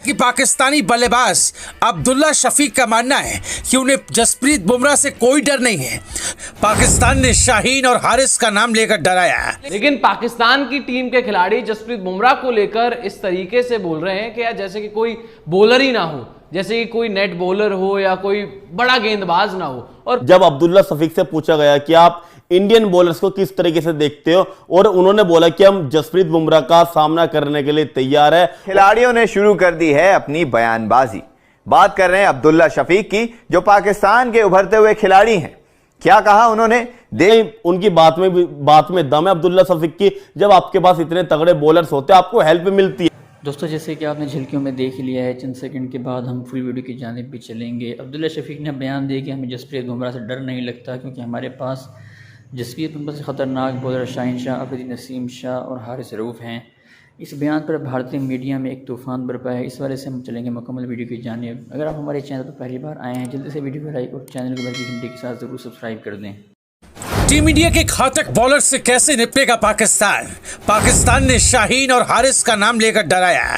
कि पाकिस्तानी बल्लेबाज अब्दुल्ला शफीक का मानना है कि उन्हें जसप्रीत बुमराह से कोई डर नहीं है। पाकिस्तान ने शाहीन और हारिस का नाम लेकर डराया, लेकिन पाकिस्तान की टीम के खिलाड़ी जसप्रीत बुमराह को लेकर इस तरीके से बोल रहे हैं कि यार जैसे कि कोई बॉलर ही ना हो, जैसे कि कोई नेट बॉलर हो या कोई बड़ा गेंदबाज ना हो। और जब अब्दुल्ला शफीक से पूछा गया कि आप इंडियन बॉलर्स को किस तरीके से देखते हो, और उन्होंने बोला कि हम जसप्रीत बुमराह का सामना करने के लिए तैयार है। खिलाड़ियों ने शुरू कर दी है अपनी बयानबाजी। बात कर रहे हैं अब्दुल्ला शफीक की, जो पाकिस्तान के उभरते हुए खिलाड़ी हैं। क्या कहा उन्होंने, उनकी बात में दम है अब्दुल्ला शफीक की। जब आपके पास इतने तगड़े बॉलर्स होते हैं, आपको हेल्प मिलती है। दोस्तों, जैसे कि आपने झलकियों में देख लिया है, चंद सेकंड के बाद हम फुल वीडियो की जानिब भी चलेंगे। अब्दुल्ला शफीक ने बयान दिया कि हमें जसप्रीत बुमराह से डर नहीं लगता, क्योंकि हमारे पास जसप्रीत बुमराह से ख़तरनाक बॉलर शाहीन शाह, अफरीदी नसीम शाह और हारिस रऊफ़ हैं। इस बयान पर भारतीय मीडिया में एक तूफ़ान बरपा है। इस वजह से हम चलेंगे मुकम्मल वीडियो की जानिब। अगर आप हमारे चैनल पर पहली बार आए हैं, जल्दी से वीडियो को लाइक और चैनल को बेल की घंटी के साथ ज़रूर सब्सक्राइब कर दें। टीम इंडिया के घातक बॉलर से कैसे निपटेगा पाकिस्तान? पाकिस्तान ने शाहीन और हारिस का नाम लेकर डराया।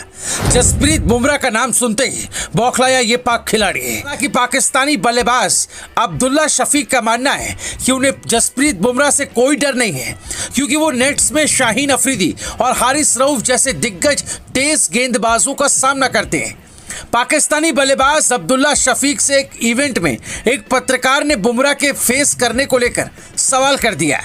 जसप्रीत बुमराह का नाम सुनते ही बौखलाया ये पाक खिलाड़ी। कि पाकिस्तानी बल्लेबाज अब्दुल्ला शफीक का मानना है कि उन्हें जसप्रीत बुमराह से कोई डर नहीं है, क्योंकि वो नेट्स में शाहीन अफरीदी और हारिस रऊफ जैसे दिग्गज तेज गेंदबाजों का सामना करते हैं। पाकिस्तानी बल्लेबाज अब्दुल्ला शफीक से एक इवेंट में एक पत्रकार ने बुमराह के फेस करने को लेकर सवाल कर दिया।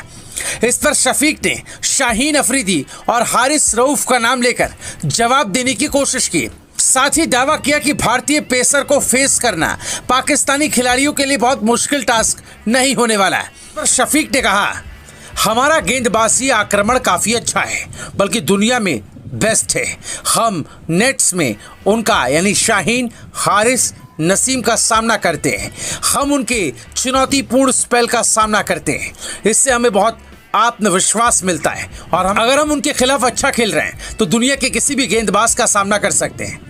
इस पर शफीक ने शाहीन अफरीदी और हारिस रऊफ का नाम लेकर जवाब देने की कोशिश की। साथ ही दावा किया कि भारतीय पेसर को फेस करना पाकिस्तानी खिलाड़ियों के लिए बहुत मुश्किल टास्क नहीं होने वाला है। पर शफीक ने कहा, हमारा गेंदबाजी आक्रमण काफ़ी अच्छा है, बल्कि दुनिया में बेस्ट है। हम नेट्स में उनका यानी शाहीन, हारिस, नसीम का सामना करते हैं। हम उनके चुनौतीपूर्ण स्पेल का सामना करते हैं। इससे हमें बहुत आत्मविश्वास मिलता है, और अगर हम उनके खिलाफ अच्छा खेल रहे हैं तो दुनिया के किसी भी गेंदबाज का सामना कर सकते हैं।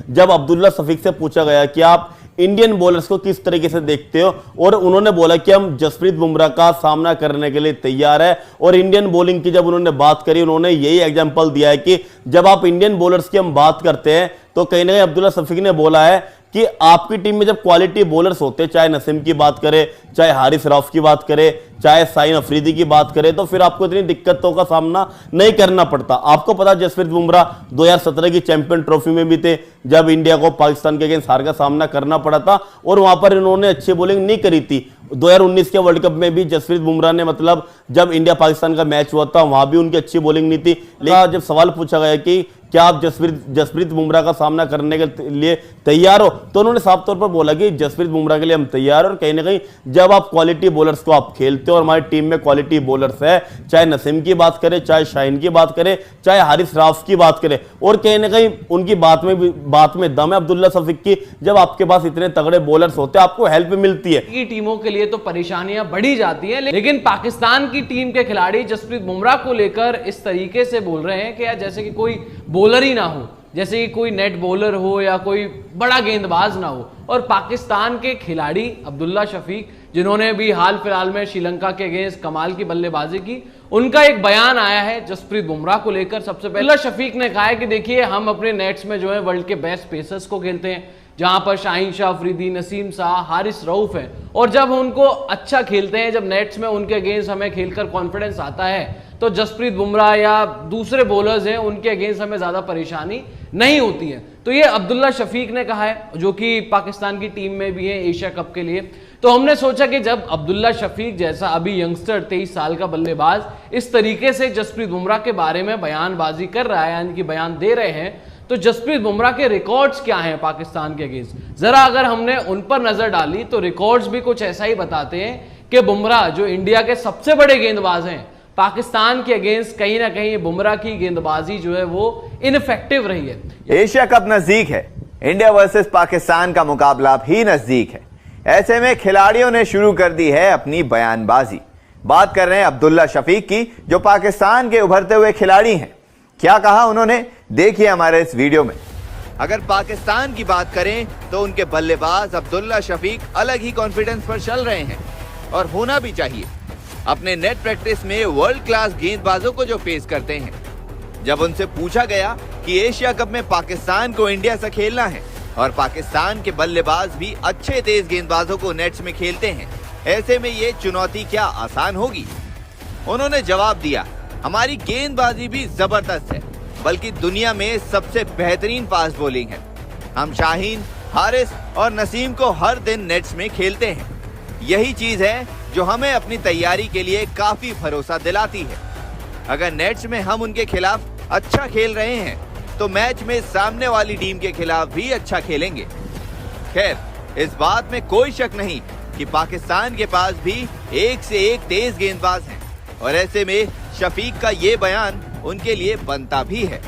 जब अब्दुल्ला शफीक से पूछा गया कि आप इंडियन बॉलर्स को किस तरीके से देखते हो, और उन्होंने बोला कि हम जसप्रीत बुमराह का सामना करने के लिए तैयार है। और इंडियन बॉलिंग की जब उन्होंने बात करी, उन्होंने यही एग्जांपल दिया है कि जब आप इंडियन बॉलर्स की हम बात करते हैं तो कहीं ना कहीं अब्दुल्ला शफीक ने बोला है कि आपकी टीम में जब क्वालिटी बॉलर्स होते हैं, चाहे नसीम की बात करें, चाहे हारिस रऊफ की बात करें, चाहे शाहीन अफरीदी की बात करें, तो फिर आपको इतनी दिक्कतों का सामना नहीं करना पड़ता। आपको पता जसप्रीत बुमराह 2017 की चैंपियन ट्रॉफी में भी थे, जब इंडिया को पाकिस्तान के अगेंस्ट हार का सामना करना पड़ा था, और वहां पर इन्होंने अच्छी बॉलिंग नहीं करी थी। 2019 के वर्ल्ड कप में भी जसप्रीत बुमराह ने, मतलब जब इंडिया पाकिस्तान का मैच हुआ था, वहां भी उनकी अच्छी बॉलिंग नहीं थी। लेकिन जब सवाल पूछा गया कि क्या आप जसप्रीत बुमराह का सामना करने के लिए तैयार हो, तो उन्होंने साफ तौर पर बोला कि जसप्रीत बुमराह के लिए हम तैयार हैं। और कहीं ना कहीं जब आप क्वालिटी बॉलर्स को आप खेलते हो, और हमारी टीम में क्वालिटी बॉलर्स है, चाहे नसीम की बात करें, चाहे शाहीन की बात करें, चाहे हारिस रऊफ की बात करें, और कहीं ना कहीं उनकी बात में दम है अब्दुल्ला शफीक की। जब आपके पास इतने तगड़े बॉलर्स होते हैं, आपको हेल्प मिलती है। की टीमों के लिए तो परेशानियां बढ़ी जाती हैं, लेकिन पाकिस्तान की टीम के खिलाड़ी जसप्रीत बुमराह को लेकर इस तरीके से बोल रहे हैं कि यार जैसे कि कोई बॉलर ही ना हो, जैसे कि कोई नेट बॉलर हो या कोई बड़ा गेंदबाज ना हो। और पाकिस्तान के खिलाड़ी अब्दुल्ला शफीक, जिन्होंने भी हाल फिलहाल में श्रीलंका के अगेंस्ट कमाल की बल्लेबाजी की, उनका एक बयान आया है जसप्रीत बुमराह को लेकर। सबसे पहले शफीक ने कहा है कि देखिए, हम अपने नेट्स में जो है वर्ल्ड के बेस्ट पेसर्स को खेलते हैं, जहां पर शाहीन शाह अफरीदी, नसीम शाह, हारिस रऊफ है। और जब उनको अच्छा खेलते हैं, जब नेट्स में उनके अगेंस्ट हमें खेलकर कॉन्फिडेंस आता है, तो जसप्रीत बुमराह या दूसरे बॉलर्स हैं, उनके अगेंस्ट हमें ज्यादा परेशानी नहीं होती है। तो ये अब्दुल्ला शफीक ने कहा है, जो कि पाकिस्तान की टीम में भी है एशिया कप के लिए। तो हमने सोचा कि जब अब्दुल्ला शफीक जैसा अभी यंगस्टर 23 साल का बल्लेबाज इस तरीके से जसप्रीत बुमराह के बारे में बयानबाजी कर रहा है, यानी कि बयान दे रहे हैं, तो जसप्रीत बुमराह के रिकॉर्ड्स क्या हैं पाकिस्तान के अगेंस्ट। जरा अगर हमने उन पर नजर डाली तो रिकॉर्ड्स भी कुछ ऐसा ही बताते हैं कि बुमराह, जो इंडिया के सबसे बड़े गेंदबाज हैं, पाकिस्तान के अगेंस्ट कहीं ना कहीं बुमराह की गेंदबाजी जो है वो इनफेक्टिव रही है। एशिया कप नजदीक है, इंडिया वर्सेस पाकिस्तान का मुकाबला भी नजदीक है। ऐसे में खिलाड़ियों ने शुरू कर दी है अपनी बयानबाजी। बात कर रहे हैं अब्दुल्ला शफीक की, जो पाकिस्तान के उभरते हुए खिलाड़ी हैं। क्या कहा उन्होंने, देखिए हमारे इस वीडियो में। अगर पाकिस्तान की बात करें तो उनके बल्लेबाज अब्दुल्ला शफीक अलग ही कॉन्फिडेंस पर चल रहे हैं, और होना भी चाहिए। अपने नेट प्रैक्टिस में वर्ल्ड क्लास गेंदबाजों को जो फेस करते हैं, जब उनसे पूछा गया कि एशिया कप में पाकिस्तान को इंडिया से खेलना है और पाकिस्तान के बल्लेबाज भी अच्छे तेज गेंदबाजों को नेट्स में खेलते हैं। ऐसे में ये चुनौती क्या आसान होगी? उन्होंने जवाब दिया, हमारी गेंदबाजी भी जबरदस्त है, बल्कि दुनिया में सबसे बेहतरीन फास्ट बॉलिंग है। हम शाहीन, हारिस और नसीम को हर दिन नेट्स में खेलते हैं। यही चीज है जो हमें अपनी तैयारी के लिए काफी भरोसा दिलाती है। अगर नेट्स में हम उनके खिलाफ अच्छा खेल रहे हैं तो मैच में सामने वाली टीम के खिलाफ भी अच्छा खेलेंगे। खैर, इस बात में कोई शक नहीं कि पाकिस्तान के पास भी एक से एक तेज गेंदबाज हैं और ऐसे में शफीक का ये बयान उनके लिए बनता भी है।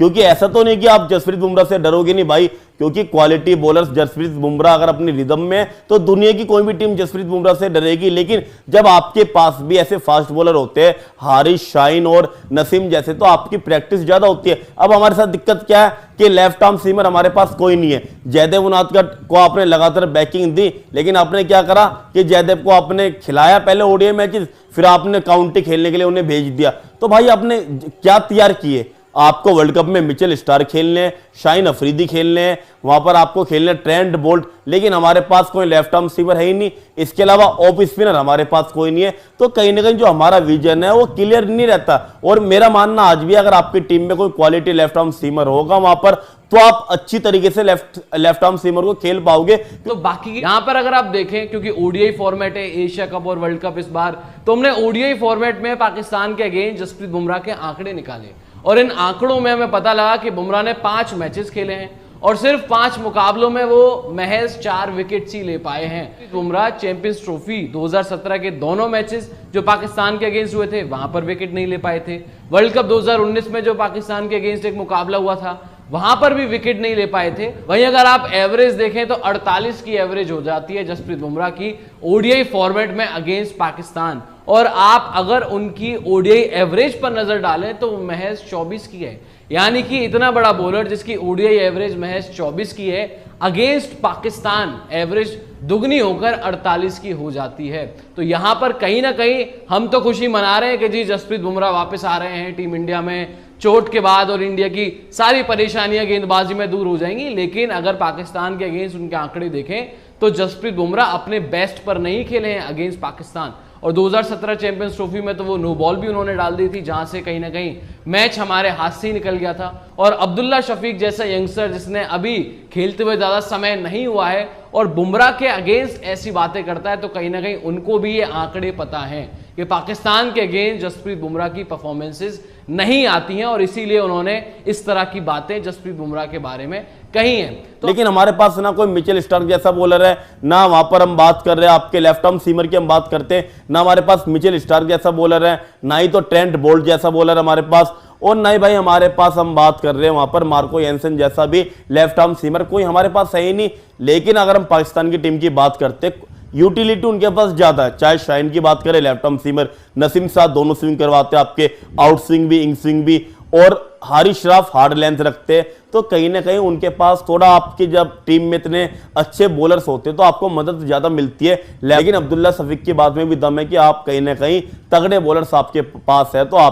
क्योंकि ऐसा तो नहीं कि आप जसप्रीत बुमराह से डरोगे नहीं भाई, क्योंकि क्वालिटी बॉलर्स जसप्रीत बुमराह अगर अपनी रिदम में है तो दुनिया की कोई भी टीम जसप्रीत बुमराह से डरेगी। लेकिन जब आपके पास भी ऐसे फास्ट बॉलर होते हैं, हारिस, शाहीन और नसीम जैसे, तो आपकी प्रैक्टिस ज्यादा होती है। अब हमारे साथ दिक्कत क्या है कि लेफ्ट आर्म सीमर हमारे पास कोई नहीं है। जयदेव उनादकट को आपने लगातार बैकिंग दी, लेकिन आपने क्या करा कि जयदेव को आपने खिलाया पहले ओडीआई मैचेस, फिर आपने काउंटी खेलने के लिए उन्हें भेज दिया। तो भाई आपने क्या तैयार किए? आपको वर्ल्ड कप में मिचेल स्टार्क खेलने हैं, शाहीन अफरीदी खेलने हैं, वहां पर आपको खेलने ट्रेंट बोल्ट, लेकिन हमारे पास कोई लेफ्ट आर्म सीमर है ही नहीं। इसके अलावा ऑफ स्पिनर हमारे पास कोई नहीं है। तो कहीं ना कहीं जो हमारा विजन है वो क्लियर नहीं रहता। और मेरा मानना आज भी, अगर आपकी टीम में कोई क्वालिटी लेफ्ट आर्म सीमर होगा वहां पर, तो आप अच्छी तरीके से लेफ्ट आर्म सीमर को खेल पाओगे। तो बाकी यहां पर अगर आप देखें, क्योंकि ओडीआई फॉर्मेट है एशिया कप और वर्ल्ड कप इस बार, तो हमने ओडीआई फॉर्मेट में पाकिस्तान के अगेंस्ट जसप्रीत बुमराह के आंकड़े निकाले और इन आंकड़ों में हमें पता लगा कि बुमराह ने 5 मैचेस खेले हैं और सिर्फ 5 मुकाबलों में वो महज 4 विकेट्स ही ले पाए हैं। बुमराह चैंपियंस ट्रॉफी 2017 के दोनों मैचेस जो पाकिस्तान के अगेंस्ट हुए थे वहां पर विकेट नहीं ले पाए थे। वर्ल्ड कप 2019 में जो पाकिस्तान के अगेंस्ट एक मुकाबला हुआ था वहां पर भी विकेट नहीं ले पाए थे। वहीं अगर आप एवरेज देखें तो 48 की एवरेज हो जाती है जसप्रीत बुमराह की ओडीआई फॉर्मेट में अगेंस्ट पाकिस्तान, और आप अगर उनकी ओडीआई एवरेज पर नजर डालें तो वो महज 24 की है। यानी कि इतना बड़ा बॉलर जिसकी ओडीआई एवरेज महज 24 की है, अगेंस्ट पाकिस्तान एवरेज दुगनी होकर 48 की हो जाती है। तो यहां पर कहीं ना कहीं हम तो खुशी मना रहे हैं कि जी जसप्रीत बुमराह वापस आ रहे हैं टीम इंडिया में चोट के बाद और इंडिया की सारी परेशानियां गेंदबाजी में दूर हो जाएंगी। लेकिन अगर पाकिस्तान के अगेंस्ट उनके आंकड़े देखें तो जसप्रीत बुमराह अपने बेस्ट पर नहीं खेले हैं अगेंस्ट पाकिस्तान। और 2017 चैंपियंस ट्रॉफी में तो वो नो बॉल भी उन्होंने डाल दी थी, जहां से कहीं ना कहीं मैच हमारे हाथ से ही निकल गया था। और अब्दुल्ला शफीक जैसा यंगस्टर जिसने अभी खेलते हुए ज्यादा समय नहीं हुआ है और बुमराह के अगेंस्ट ऐसी बातें करता है, तो कहीं ना कहीं उनको भी ये आंकड़े पता हैं कि पाकिस्तान के अगेंस्ट जसप्रीत बुमराह की परफॉर्मेंसेस नहीं आती हैं और इसीलिए उन्होंने इस तरह की बातें जसप्रीत बुमराह के बारे में कही हैं। तो लेकिन हमारे पास ना कोई मिचेल स्टार्क जैसा बॉलर है, ना वहां पर हम बात कर रहे हैं आपके लेफ्ट आर्म सीमर की हम बात करते हैं, ना हमारे पास मिचेल स्टार्क जैसा बॉलर है, ना ही तो ट्रेंट बोल्ट जैसा बॉलर हमारे पास, और ना ही भाई हमारे पास हम बात कर रहे हैं वहां पर मार्को येंसन जैसा भी लेफ्ट आर्म सीमर कोई हमारे पास है ही नहीं। लेकिन अगर हम पाकिस्तान की टीम की बात करते, यूटिलिटी उनके पास ज्यादा है। चाहे शाहीन की बात करें, लेफ्ट आर्म सीमर, नसीम साथ दोनों स्विंग करवाते हैं, आपके आउट स्विंग भी इन स्विंग भी, और हारिस श्राफ हार्ड लेंथ रखते हैं। तो कहीं ना कहीं उनके पास थोड़ा, आपकी जब टीम में इतने अच्छे बॉलर्स होते हैं तो आपको मदद ज्यादा मिलती है। लेकिन अब्दुल्ला शफीक की बात में भी दम है कि आप कहीं ना कहीं तगड़े बॉलर्स आपके पास है तो आप